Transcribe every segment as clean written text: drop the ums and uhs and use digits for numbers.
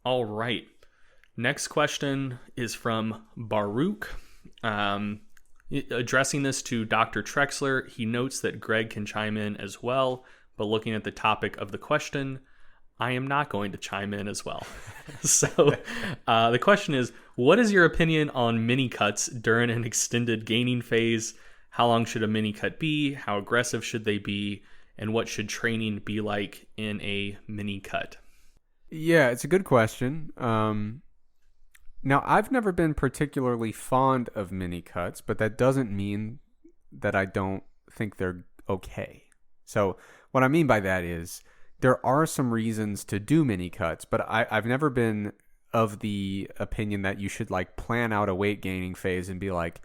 All right. Next question is from Baruch. Um, Addressing this to Dr. Trexler, he notes that Greg can chime in as well, but looking at the topic of the question, I am not going to chime in as well. The question is, what is your opinion on mini cuts during an extended gaining phase? How long should a mini cut be? How aggressive should they be? And what should training be like in a mini cut? Yeah, it's a good question. Now, I've never been particularly fond of mini cuts, but that doesn't mean that I don't think they're okay. So, what I mean by that is there are some reasons to do mini cuts, but I've never been of the opinion that you should like plan out a weight gaining phase and be like,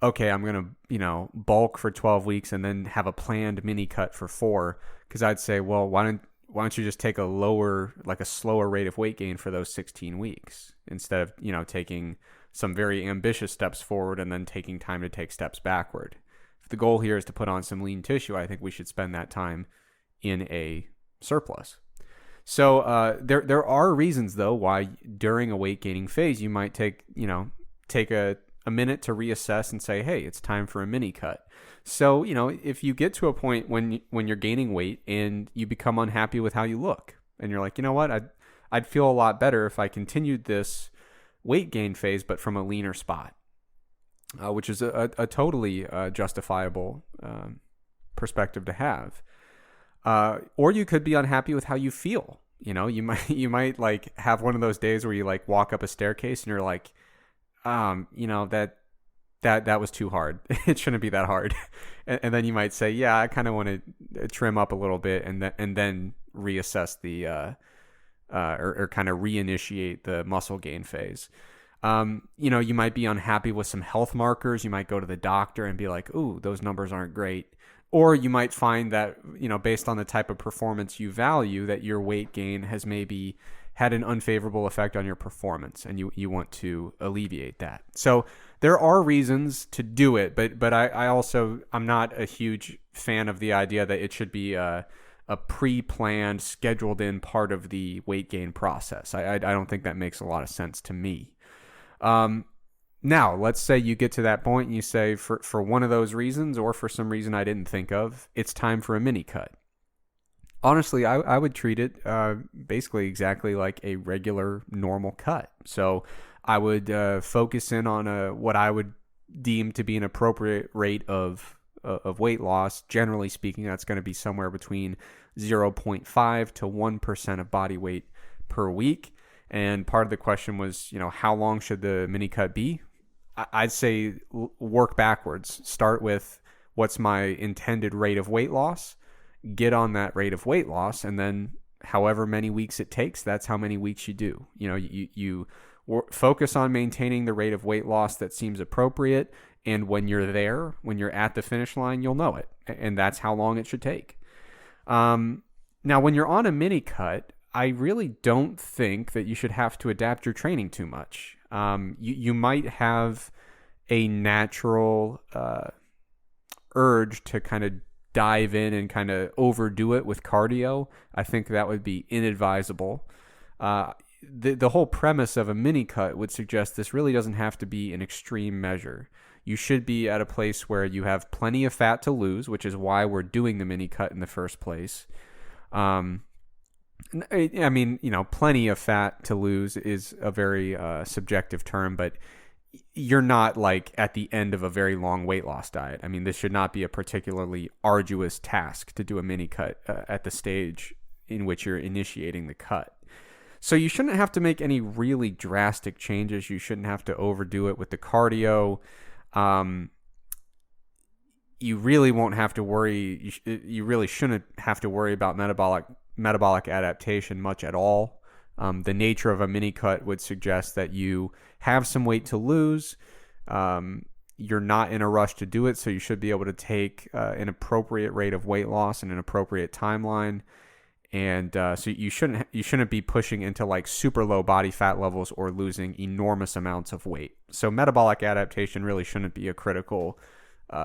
okay, I'm going to, bulk for 12 weeks and then have a planned mini cut for 4. Because I'd say, well, why don't you just take a slower rate of weight gain for those 16 weeks instead of, taking some very ambitious steps forward and then taking time to take steps backward. If the goal here is to put on some lean tissue, I think we should spend that time in a surplus. So there are reasons though why during a weight gaining phase you might take a minute to reassess and say, hey, it's time for a mini cut. So, if you get to a point when you're gaining weight and you become unhappy with how you look and you're like, you know what, I'd feel a lot better if I continued this weight gain phase, but from a leaner spot, which is a totally justifiable perspective to have. Or you could be unhappy with how you feel. You might like have one of those days where you like walk up a staircase and you're like, that was too hard. It shouldn't be that hard. And then you might say, yeah, I kind of want to trim up a little bit and then reassess the or kind of reinitiate the muscle gain phase. You might be unhappy with some health markers. You might go to the doctor and be like, ooh, those numbers aren't great. Or you might find that, based on the type of performance you value, that your weight gain has maybe had an unfavorable effect on your performance and you want to alleviate that. So there are reasons to do it, but I'm not a huge fan of the idea that it should be a pre-planned, scheduled in part of the weight gain process. I don't think that makes a lot of sense to me. Now, let's say you get to that point and you say, for one of those reasons or for some reason I didn't think of, it's time for a mini cut. Honestly, I would treat it basically exactly like a regular normal cut. So I would focus in on what I would deem to be an appropriate rate of weight loss. Generally speaking, that's going to be somewhere between 0.5 to 1% of body weight per week. And part of the question was, how long should the mini cut be? I'd say work backwards. Start with what's my intended rate of weight loss. Get on that rate of weight loss, and then however many weeks it takes, that's how many weeks you do. You focus on maintaining the rate of weight loss that seems appropriate, and when you're there, when you're at the finish line, you'll know it, and that's how long it should take. Now, when you're on a mini cut, I really don't think that you should have to adapt your training too much. You might have a natural urge to kind of dive in and kind of overdo it with cardio. I think that would be inadvisable. The whole premise of a mini cut would suggest this really doesn't have to be an extreme measure. You should be at a place where you have plenty of fat to lose, which is why we're doing the mini cut in the first place. I mean, plenty of fat to lose is a very subjective term, but you're not like at the end of a very long weight loss diet. I mean, this should not be a particularly arduous task to do a mini cut at the stage in which you're initiating the cut. So you shouldn't have to make any really drastic changes. You shouldn't have to overdo it with the cardio. You really won't have to worry. You really shouldn't have to worry about metabolic adaptation much at all. The nature of a mini cut would suggest that you have some weight to lose. You're not in a rush to do it, so you should be able to take an appropriate rate of weight loss and an appropriate timeline. And so you shouldn't be pushing into like super low body fat levels or losing enormous amounts of weight. So metabolic adaptation really shouldn't be a critical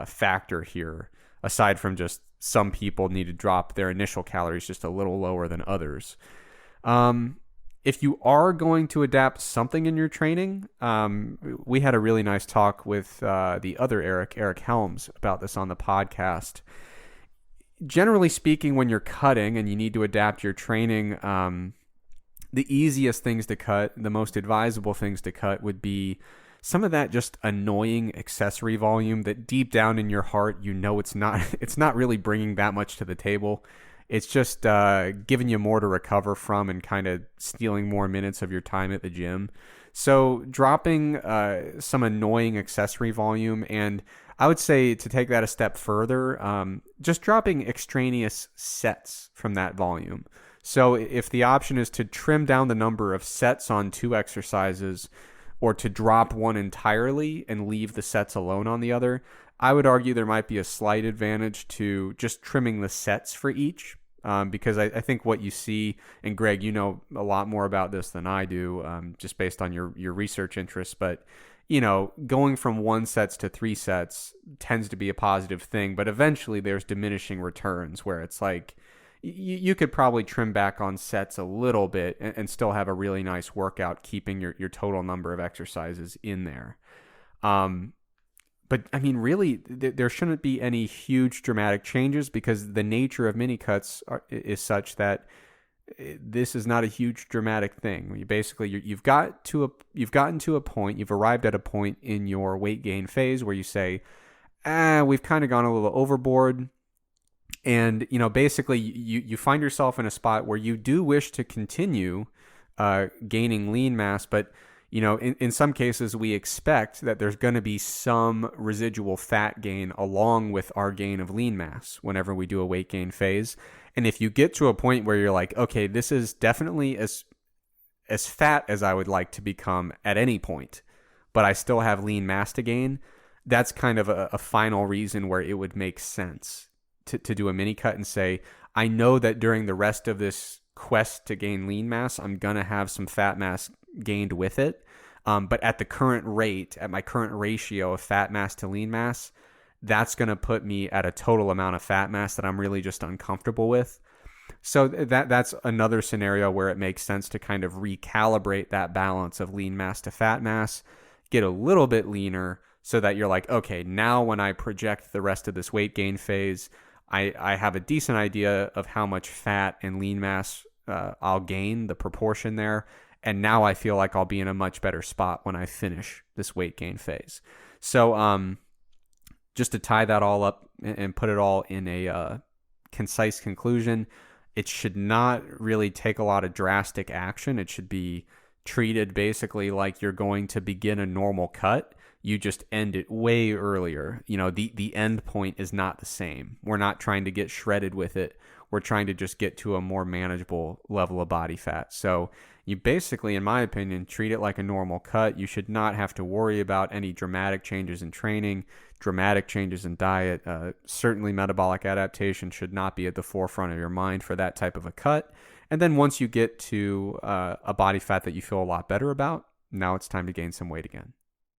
factor here, aside from just some people need to drop their initial calories just a little lower than others. if you are going to adapt something in your training, we had a really nice talk with the other Eric Helms, about this on the podcast. Generally speaking, when you're cutting and you need to adapt your training, the easiest things to cut, the most advisable things to cut would be some of that just annoying accessory volume that deep down in your heart, it's not really bringing that much to the table. It's just giving you more to recover from and kind of stealing more minutes of your time at the gym. So dropping some annoying accessory volume, and I would say to take that a step further, just dropping extraneous sets from that volume. So if the option is to trim down the number of sets on 2 exercises, or to drop one entirely and leave the sets alone on the other, I would argue there might be a slight advantage to just trimming the sets for each, because I think what you see, and Greg, you know a lot more about this than I do, just based on your research interests, but going from 1 sets to 3 sets tends to be a positive thing, but eventually there's diminishing returns where it's like you could probably trim back on sets a little bit and still have a really nice workout, keeping your total number of exercises in there. But I mean, really, there shouldn't be any huge dramatic changes, because the nature of mini cuts is such that this is not a huge dramatic thing. You've gotten to a point, you've arrived at a point in your weight gain phase where you say, we've kind of gone a little overboard. And, basically you find yourself in a spot where you do wish to continue gaining lean mass, but, in some cases we expect that there's going to be some residual fat gain along with our gain of lean mass whenever we do a weight gain phase. And if you get to a point where you're like, okay, this is definitely as fat as I would like to become at any point, but I still have lean mass to gain, that's kind of a final reason where it would make sense to do a mini cut and say, I know that during the rest of this quest to gain lean mass, I'm going to have some fat mass gained with it. But at the current rate, at my current ratio of fat mass to lean mass, that's going to put me at a total amount of fat mass that I'm really just uncomfortable with. So that's another scenario where it makes sense to kind of recalibrate that balance of lean mass to fat mass, get a little bit leaner so that you're like, okay, now when I project the rest of this weight gain phase, I have a decent idea of how much fat and lean mass I'll gain, the proportion there, and now I feel like I'll be in a much better spot when I finish this weight gain phase. So just to tie that all up and put it all in a concise conclusion, it should not really take a lot of drastic action. It should be treated basically like you're going to begin a normal cut. You just end it way earlier. The end point is not the same. We're not trying to get shredded with it. We're trying to just get to a more manageable level of body fat. So you basically, in my opinion, treat it like a normal cut. You should not have to worry about any dramatic changes in training, dramatic changes in diet. Certainly metabolic adaptation should not be at the forefront of your mind for that type of a cut. And then once you get to a body fat that you feel a lot better about, now it's time to gain some weight again.